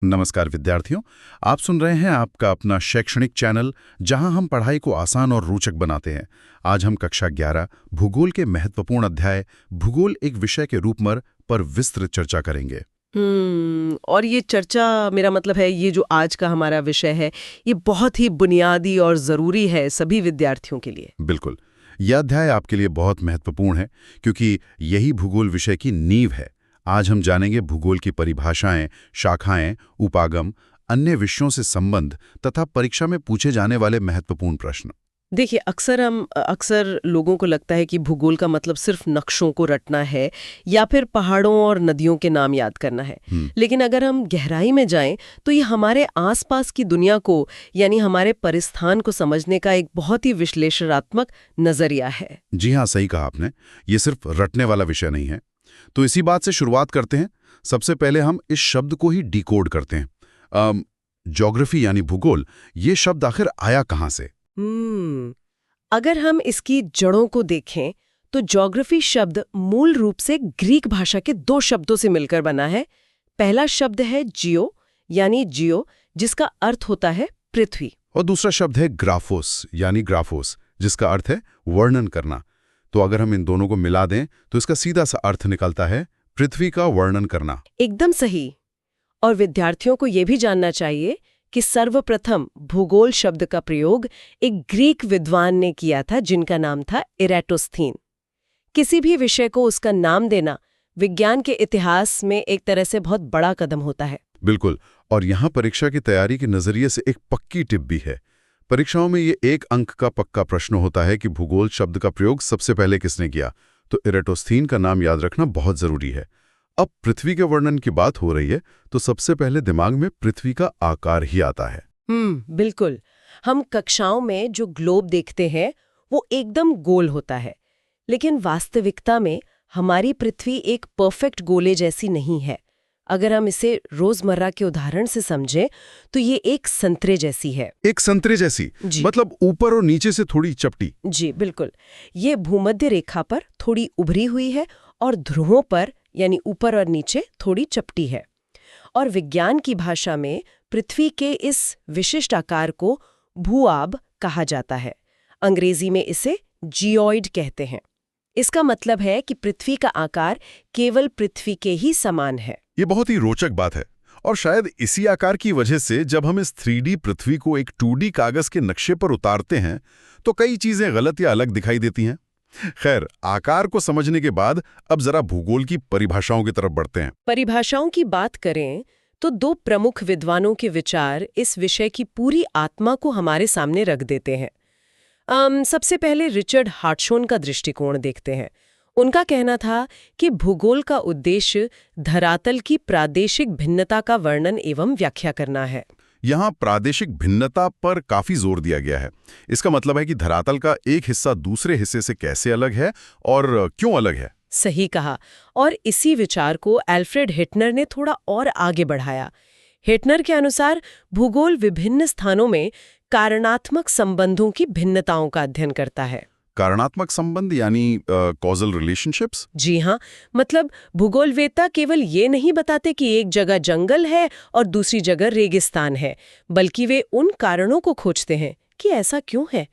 नमस्कार विद्यार्थियों, आप सुन रहे हैं आपका अपना शैक्षणिक चैनल जहां हम पढ़ाई को आसान और रोचक बनाते हैं। आज हम कक्षा 11 भूगोल के महत्वपूर्ण अध्याय भूगोल एक विषय के रूप में पर विस्तृत चर्चा करेंगे। और ये चर्चा, मेरा मतलब है ये जो आज का हमारा विषय है, ये बहुत ही बुनियादी और ज़रूरी है सभी विद्यार्थियों के लिए। बिल्कुल, यह अध्याय आपके लिए बहुत महत्वपूर्ण है क्योंकि यही भूगोल विषय की नींव है। आज हम जानेंगे भूगोल की परिभाषाएं, शाखाएं, उपागम, अन्य विषयों से संबंध तथा परीक्षा में पूछे जाने वाले महत्वपूर्ण प्रश्न। देखिए, अक्सर लोगों को लगता है कि भूगोल का मतलब सिर्फ नक्शों को रटना है या फिर पहाड़ों और नदियों के नाम याद करना है। लेकिन अगर हम गहराई में जाएं तो ये हमारे आसपास की दुनिया को, यानी हमारे परिस्थान को समझने का एक बहुत ही विश्लेषणात्मक नजरिया है। जी हाँ, सही कहा आपने। ये सिर्फ रटने वाला विषय नहीं है। तो इसी बात से शुरुआत करते हैं। सबसे पहले हम इस शब्द को ही डिकोड करते हैं। ज्योग्राफी यानी भूगोल, ये शब्द आखिर आया कहाँ से? अगर हम इसकी जड़ों को देखें तो ज्योग्राफी शब्द मूल रूप से ग्रीक भाषा के दो शब्दों से मिलकर बना है। पहला शब्द है जियो, यानी जियो, जिसका अर्थ होता है पृथ्वी, और दूसरा शब्द है ग्राफोस यानी ग्राफोस, जिसका अर्थ है वर्णन करना। तो अगर हम इन दोनों को मिला दें तो इसका सीधा सा अर्थ निकलता है पृथ्वी का वर्णन करना। एकदम सही। और विद्यार्थियों को यह भी जानना चाहिए कि सर्वप्रथम भूगोल शब्द का प्रयोग एक ग्रीक विद्वान ने किया था जिनका नाम था इरेटोस्थीन। किसी भी विषय को उसका नाम देना विज्ञान के इतिहास में एक तरह से बहुत बड़ा कदम होता है। बिल्कुल, और यहाँ परीक्षा की तैयारी के नजरिए से एक पक्की टिप भी है। परीक्षाओं में ये 1 अंक का पक्का प्रश्न होता है कि भूगोल शब्द का प्रयोग सबसे पहले किसने किया। तो इरेटोस्थीन का नाम याद रखना बहुत जरूरी है। अब पृथ्वी के वर्णन की बात हो रही है तो सबसे पहले दिमाग में पृथ्वी का आकार ही आता है। बिल्कुल। हम कक्षाओं में जो ग्लोब देखते हैं वो एकदम गोल होता है, लेकिन वास्तविकता में हमारी पृथ्वी एक परफेक्ट गोले जैसी नहीं है। अगर हम इसे रोजमर्रा के उदाहरण से समझें तो ये एक संतरे जैसी है। एक संतरे जैसी? मतलब ऊपर और नीचे से थोड़ी चपटी? जी बिल्कुल। ये भूमध्य रेखा पर थोड़ी उभरी हुई है और ध्रुवों पर, यानी ऊपर और नीचे, थोड़ी चपटी है। और विज्ञान की भाषा में पृथ्वी के इस विशिष्ट आकार को भूआब कहा जाता है। अंग्रेजी में इसे जियोइड कहते हैं। इसका मतलब है कि पृथ्वी का आकार केवल पृथ्वी के ही समान है। ये बहुत ही रोचक बात है, और शायद इसी आकार की वजह से जब हम इस 3D पृथ्वी को एक 2D कागज के नक्शे पर उतारते हैं तो कई चीजें गलत या अलग दिखाई देती हैं। खैर, आकार को समझने के बाद अब जरा भूगोल की परिभाषाओं की तरफ बढ़ते हैं। परिभाषाओं की बात करें तो 2 प्रमुख विद्वानों के विचार इस विषय की पूरी आत्मा को हमारे सामने रख देते हैं। सबसे पहले रिचर्ड हार्टशोन का दृष्टिकोण देखते हैं। उनका कहना था कि भूगोल का उद्देश्य धरातल की प्रादेशिक भिन्नता का वर्णन एवं व्याख्या करना है। यहाँ प्रादेशिक भिन्नता पर काफी जोर दिया गया है। इसका मतलब है कि धरातल का एक हिस्सा दूसरे हिस्से से कैसे अलग है और क्यों अलग है। सही कहा। और इसी विचार को अल्फ्रेड हिटनर ने थोड़ा और आगे बढ़ाया। हिटनर के अनुसार भूगोल विभिन्न स्थानों में कारणात्मक संबंधों की भिन्नताओं का अध्ययन करता है। कारणात्मक संबंध यानी कॉजल रिलेशनशिप्स? जी हाँ, मतलब भूगोलवेत्ता केवल ये नहीं बताते कि एक जगह जंगल है और दूसरी जगह रेगिस्तान है, बल्कि वे उन कारणों को खोजते हैं कि ऐसा क्यों है।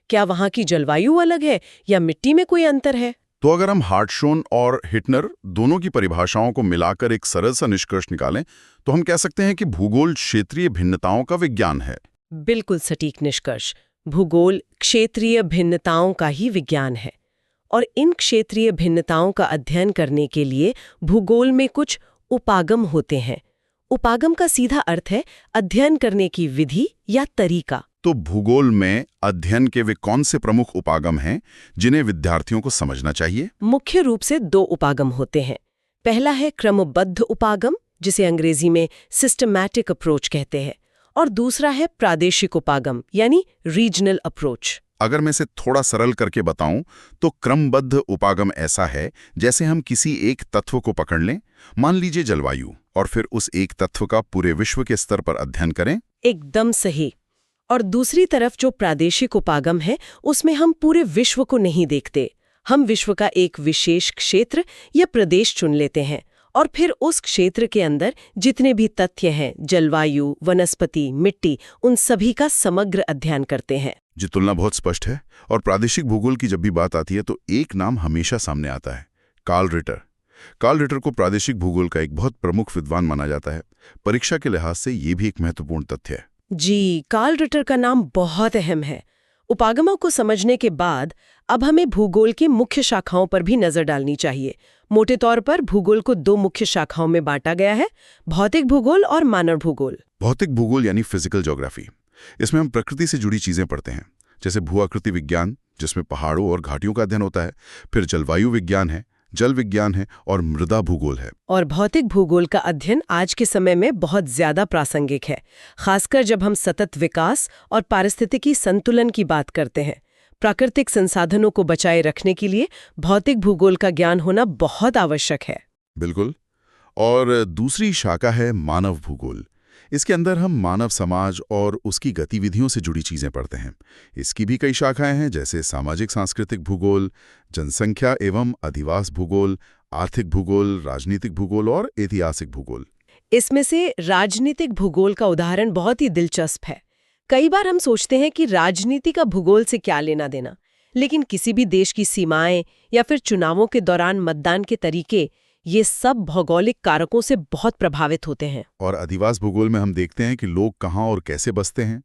क्या वहाँ की जलवायु अलग है या मिट्टी में कोई अंतर है। तो अगर हम हार्टशोन और हिटनर दोनों की परिभाषाओं को मिलाकर एक सरल सा निष्कर्ष निकालें तो हम कह सकते हैं कि भूगोल क्षेत्रीय भिन्नताओं का विज्ञान है। बिल्कुल सटीक निष्कर्ष। भूगोल क्षेत्रीय भिन्नताओं का ही विज्ञान है, और इन क्षेत्रीय भिन्नताओं का अध्ययन करने के लिए भूगोल में कुछ उपागम होते हैं। उपागम का सीधा अर्थ है अध्ययन करने की विधि या तरीका। तो भूगोल में अध्ययन के वे कौन से प्रमुख उपागम हैं जिन्हें विद्यार्थियों को समझना चाहिए? मुख्य रूप से 2 उपागम होते हैं। पहला है क्रमबद्ध उपागम, जिसे अंग्रेजी में सिस्टमैटिक अप्रोच कहते हैं, और दूसरा है प्रादेशिक उपागम यानी रीजनल अप्रोच। अगर मैं इसे थोड़ा सरल करके बताऊं तो क्रमबद्ध उपागम ऐसा है जैसे हम किसी एक तत्व को पकड़ लें, मान लीजिए जलवायु, और फिर उस एक तत्व का पूरे विश्व के स्तर पर अध्ययन करें। एकदम सही। और दूसरी तरफ जो प्रादेशिक उपागम है उसमें हम पूरे विश्व को नहीं देखते। हम विश्व का एक विशेष क्षेत्र या प्रदेश चुन लेते हैं और फिर उस क्षेत्र के अंदर जितने भी तथ्य हैं, जलवायु, वनस्पति, मिट्टी, उन सभी का समग्र अध्ययन करते हैं। जी, तुलना बहुत स्पष्ट है। और प्रादेशिक भूगोल की जब भी बात आती है तो एक नाम हमेशा सामने आता है, कार्ल रिटर। कार्ल रिटर को प्रादेशिक भूगोल का एक बहुत प्रमुख विद्वान माना जाता है। परीक्षा के लिहाज से ये भी एक महत्वपूर्ण तथ्य है। जी, कार्ल रिटर का नाम बहुत अहम है। उपागमों को समझने के बाद अब हमें भूगोल की मुख्य शाखाओं पर भी नजर डालनी चाहिए। मोटे तौर पर भूगोल को 2 मुख्य शाखाओं में बांटा गया है, भौतिक भूगोल और मानव भूगोल। भौतिक भूगोल यानी फिजिकल ज्योग्राफी। इसमें हम प्रकृति से जुड़ी चीजें पढ़ते हैं, जैसे भू-आकृति विज्ञान, जिसमें पहाड़ों और घाटियों का अध्ययन होता है। फिर जलवायु विज्ञान है, जल विज्ञान है और मृदा भूगोल है। और भौतिक भूगोल का अध्ययन आज के समय में बहुत ज्यादा प्रासंगिक है, खासकर जब हम सतत विकास और पारिस्थितिकी संतुलन की बात करते हैं। प्राकृतिक संसाधनों को बचाए रखने के लिए भौतिक भूगोल का ज्ञान होना बहुत आवश्यक है। बिल्कुल। और दूसरी शाखा है मानव भूगोल। इसके अंदर हम मानव समाज और उसकी गतिविधियों से जुड़ी चीजें पढ़ते हैं। इसकी भी कई शाखाएं हैं, जैसे सामाजिक सांस्कृतिक भूगोल, जनसंख्या एवं अधिवास भूगोल, आर्थिक भूगोल, राजनीतिक भूगोल और ऐतिहासिक भूगोल। इसमें से राजनीतिक भूगोल का उदाहरण बहुत ही दिलचस्प है। कई बार हम सोचते हैं कि राजनीति का भूगोल से क्या लेना देना, लेकिन किसी भी देश की सीमाएं या फिर चुनावों के दौरान मतदान के तरीके, ये सब भौगोलिक कारकों से बहुत प्रभावित होते हैं। और अधिवास भूगोल में हम देखते हैं कि लोग कहाँ और कैसे बसते हैं।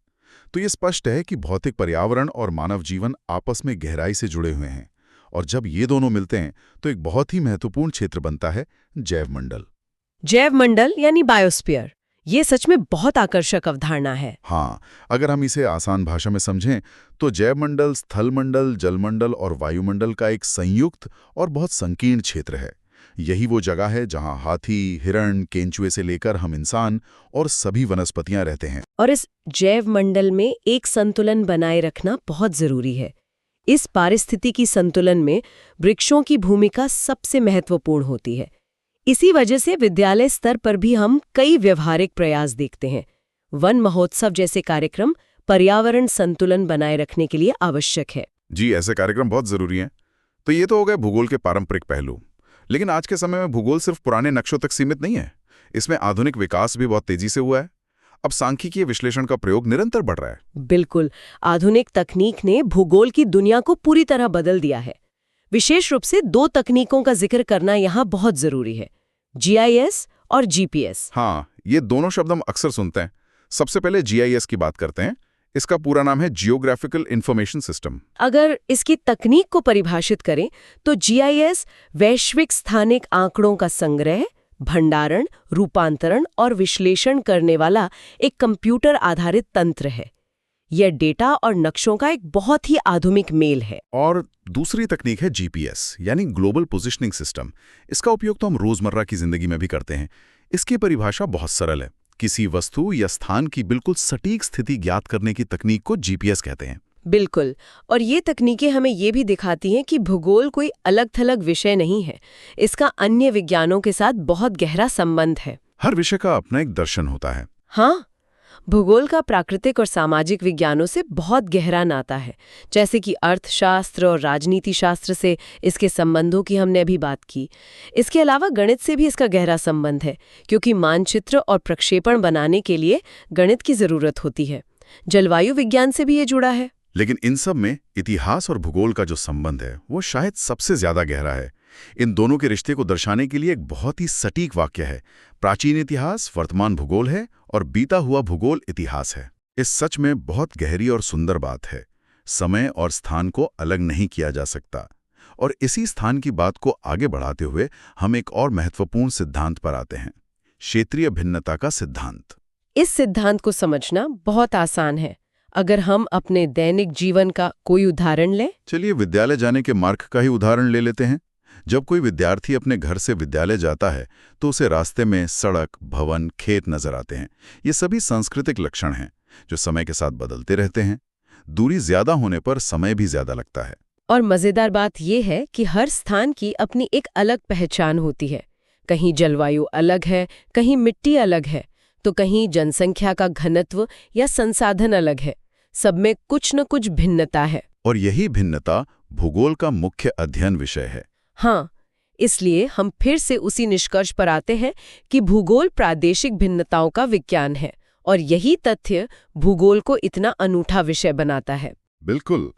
तो ये स्पष्ट है कि भौतिक पर्यावरण और मानव जीवन आपस में गहराई से जुड़े हुए हैं। और जब ये दोनों मिलते हैं तो एक बहुत ही महत्वपूर्ण क्षेत्र बनता है जैवमंडल। जैवमंडल यानी बायोस्फीयर, ये सच में बहुत आकर्षक अवधारणा है। हाँ, अगर हम इसे आसान भाषा में समझें तो जैवमंडल स्थलमंडल, जलमंडल और वायुमंडल का एक संयुक्त और बहुत संकीर्ण क्षेत्र है। यही वो जगह है जहां हाथी, हिरण, केंचुए से लेकर हम इंसान और सभी वनस्पतियां रहते हैं। और इस जैवमंडल में एक संतुलन बनाए रखना बहुत जरूरी है। इस पारिस्थितिकी संतुलन में वृक्षों की भूमिका सबसे महत्वपूर्ण होती है। इसी वजह से विद्यालय स्तर पर भी हम कई व्यवहारिक प्रयास देखते हैं। वन महोत्सव जैसे कार्यक्रम पर्यावरण संतुलन बनाए रखने के लिए आवश्यक है। जी, ऐसे कार्यक्रम बहुत जरूरी हैं। तो ये तो हो गए भूगोल के पारंपरिक पहलू। लेकिन आज के समय में भूगोल सिर्फ पुराने नक्शों तक सीमित नहीं है। इसमें आधुनिक विकास भी बहुत तेजी से हुआ है। अब सांख्यिकीय विश्लेषण का प्रयोग निरंतर बढ़ रहा है। बिल्कुल, आधुनिक तकनीक ने भूगोल की दुनिया को पूरी तरह बदल दिया है। विशेष रूप से 2 तकनीकों का जिक्र करना यहाँ बहुत जरूरी है, GIS और GPS। हाँ, ये दोनों शब्द हम अक्सर सुनते हैं। सबसे पहले GIS की बात करते हैं। इसका पूरा नाम है जियोग्राफिकल इंफॉर्मेशन सिस्टम। अगर इसकी तकनीक को परिभाषित करें तो GIS वैश्विक स्थानिक आंकड़ों का संग्रह, भंडारण, रूपांतरण और विश्लेषण करने वाला एक कंप्यूटर आधारित तंत्र है। यह डेटा और नक्शों का एक बहुत ही आधुनिक मेल है। और दूसरी तकनीक है GPS यानी ग्लोबल पोजिशनिंग सिस्टम। इसका उपयोग तो हम रोजमर्रा की जिंदगी में भी करते हैं। इसकी परिभाषा बहुत सरल है। किसी वस्तु या स्थान की बिल्कुल सटीक स्थिति ज्ञात करने की तकनीक को GPS कहते हैं। बिल्कुल, और ये तकनीकें हमें ये भी दिखाती हैं कि भूगोल कोई अलग-थलग विषय नहीं है। इसका अन्य विज्ञानों के साथ बहुत गहरा संबंध है। हर विषय का अपना एक दर्शन होता है। हाँ, भूगोल का प्राकृतिक और सामाजिक विज्ञानों से बहुत गहरा नाता है। जैसे कि अर्थशास्त्र और राजनीति शास्त्र से इसके संबंधों की हमने अभी बात की। इसके अलावा गणित से भी इसका गहरा संबंध है, क्योंकि मानचित्र और प्रक्षेपण बनाने के लिए गणित की जरूरत होती है। जलवायु विज्ञान से भी ये जुड़ा है। लेकिन इन सब में इतिहास और भूगोल का जो संबंध है वो शायद सबसे ज्यादा गहरा है। इन दोनों के रिश्ते को दर्शाने के लिए एक बहुत ही सटीक वाक्य है, प्राचीन इतिहास वर्तमान भूगोल है और बीता हुआ भूगोल इतिहास है। इस सच में बहुत गहरी और सुंदर बात है। समय और स्थान को अलग नहीं किया जा सकता। और इसी स्थान की बात को आगे बढ़ाते हुए हम एक और महत्वपूर्ण सिद्धांत पर आते हैं, क्षेत्रीय भिन्नता का सिद्धांत। इस सिद्धांत को समझना बहुत आसान है। अगर हम अपने दैनिक जीवन का कोई उदाहरण लें। चलिए विद्यालय जाने के मार्ग का ही उदाहरण ले लेते हैं। जब कोई विद्यार्थी अपने घर से विद्यालय जाता है तो उसे रास्ते में सड़क, भवन, खेत नजर आते हैं। ये सभी सांस्कृतिक लक्षण हैं जो समय के साथ बदलते रहते हैं। दूरी ज्यादा होने पर समय भी ज्यादा लगता है। और मजेदार बात यह है कि हर स्थान की अपनी एक अलग पहचान होती है। कहीं जलवायु अलग है, कहीं मिट्टी अलग है, तो कहीं जनसंख्या का घनत्व या संसाधन अलग है। सब में कुछ न कुछ भिन्नता है। और यही भिन्नता भूगोल का मुख्य अध्ययन विषय है। हाँ, इसलिए हम फिर से उसी निष्कर्ष पर आते हैं कि भूगोल प्रादेशिक भिन्नताओं का विज्ञान है और यही तथ्य भूगोल को इतना अनूठा विषय बनाता है। बिल्कुल।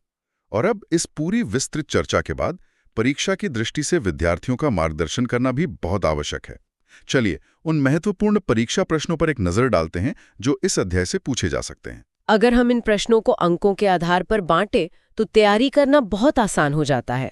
और अब इस पूरी विस्तृत चर्चा के बाद परीक्षा की दृष्टि से विद्यार्थियों का मार्गदर्शन करना भी बहुत आवश्यक है। चलिए उन महत्वपूर्ण परीक्षा प्रश्नों पर एक नजर डालते हैं जो इस अध्याय से पूछे जा सकते हैं। अगर हम इन प्रश्नों को अंकों के आधार पर बांटे तो तैयारी करना बहुत आसान हो जाता है।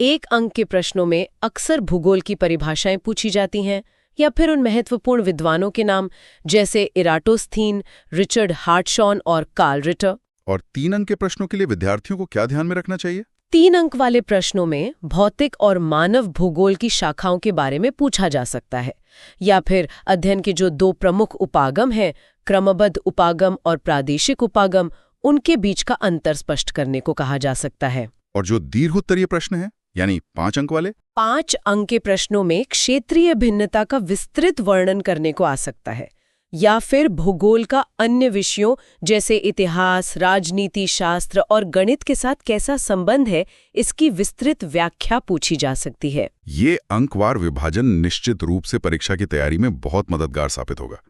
1 अंक के प्रश्नों में अक्सर भूगोल की परिभाषाएं पूछी जाती हैं या फिर उन महत्वपूर्ण विद्वानों के नाम जैसे इराटोस्थीन, रिचर्ड हार्टशॉन और कार्ल रिटर। और 3 अंक के प्रश्नों के लिए विद्यार्थियों को क्या ध्यान में रखना चाहिए? 3 अंक वाले प्रश्नों में भौतिक और मानव भूगोल की शाखाओं के बारे में पूछा जा सकता है या फिर अध्ययन के जो 2 प्रमुख उपागम हैं, क्रमबद्ध उपागम और प्रादेशिक उपागम, उनके बीच का अंतर स्पष्ट करने को कहा जा सकता है। और जो दीर्घोत्तरीय प्रश्न है यानी 5 अंक वाले, 5 अंक के प्रश्नों में क्षेत्रीय भिन्नता का विस्तृत वर्णन करने को आ सकता है या फिर भूगोल का अन्य विषयों जैसे इतिहास, राजनीति शास्त्र और गणित के साथ कैसा संबंध है, इसकी विस्तृत व्याख्या पूछी जा सकती है। ये अंकवार विभाजन निश्चित रूप से परीक्षा की तैयारी में बहुत मददगार साबित होगा।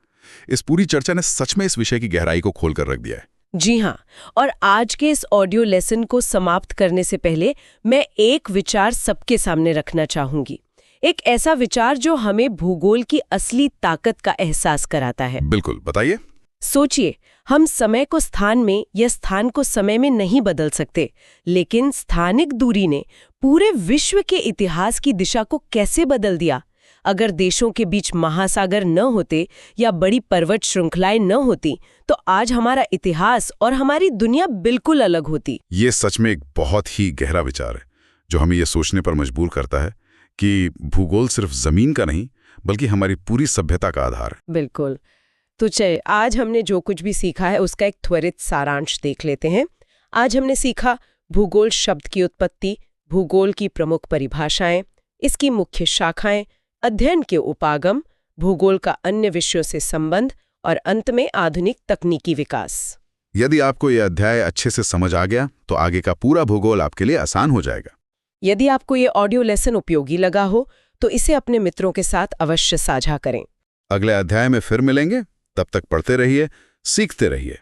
इस पूरी चर्चा ने सच में इस विषय की गहराई को खोलकर रख दिया है। जी हाँ, और आज के इस ऑडियो लेसन को समाप्त करने से पहले मैं एक विचार सबके सामने रखना चाहूंगी। एक ऐसा विचार जो हमें भूगोल की असली ताकत का एहसास कराता है। बिल्कुल, बताइए। सोचिए, हम समय को स्थान में या स्थान को समय में नहीं बदल सकते, लेकिन स्थानिक दूरी ने पूरे विश्व के इतिहास की दिशा को कैसे बदल दिया। अगर देशों के बीच महासागर न होते या बड़ी पर्वत श्रृंखलाएं न होती तो आज हमारा इतिहास और हमारी दुनिया बिल्कुल अलग होती। ये सच में एक बहुत ही गहरा विचार है जो हमें ये सोचने पर मजबूर करता है कि भूगोल सिर्फ जमीन का नहीं बल्कि हमारी पूरी सभ्यता का आधार है। बिल्कुल। तो चलिए आज हमने जो कुछ भी सीखा है उसका एक त्वरित सारांश देख लेते हैं। आज हमने सीखा भूगोल शब्द की उत्पत्ति, भूगोल की प्रमुख परिभाषाएं, इसकी मुख्य शाखाएं, अध्ययन के उपागम, भूगोल का अन्य विषयों से संबंध और अंत में आधुनिक तकनीकी विकास। यदि आपको यह अध्याय अच्छे से समझ आ गया तो आगे का पूरा भूगोल आपके लिए आसान हो जाएगा। यदि आपको ये ऑडियो लेसन उपयोगी लगा हो तो इसे अपने मित्रों के साथ अवश्य साझा करें। अगले अध्याय में फिर मिलेंगे, तब तक पढ़ते रहिए, सीखते रहिए।